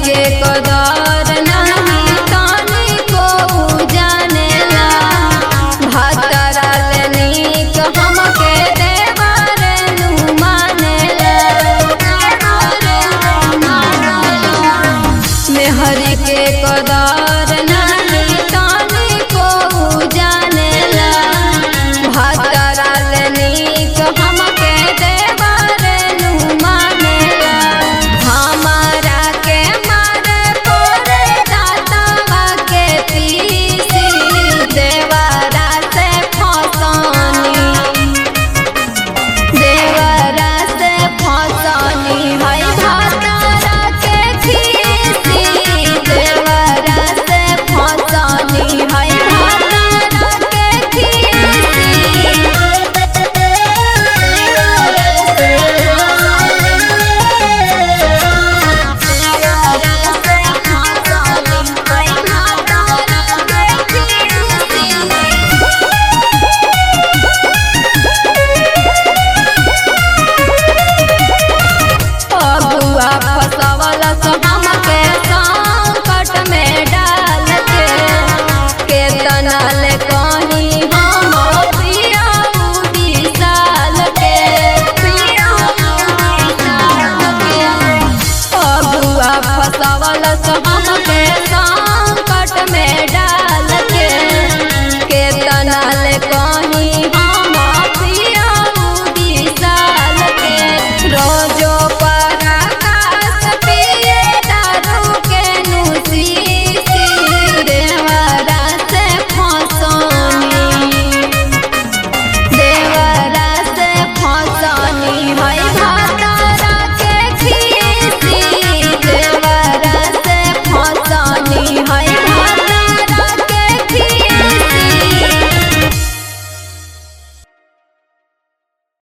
के कदर नहीं तानी को जानेला भातरा ले नीक हमके देवर नु मानेला मेहरी के कदर नहीं तानी को जानेला भातरा ले नीक हमके देवर नु मानेला हमारा के मारे पोरे दातवा के पीसी देवरा से फसानी हाय भातरा के खीसी देवरा से फसानी हाय भातरा के अगुआ फसवल हमके संकट में डाल के केतना ले कहीं हम पिया विशाल के अगुआ फसवल हमके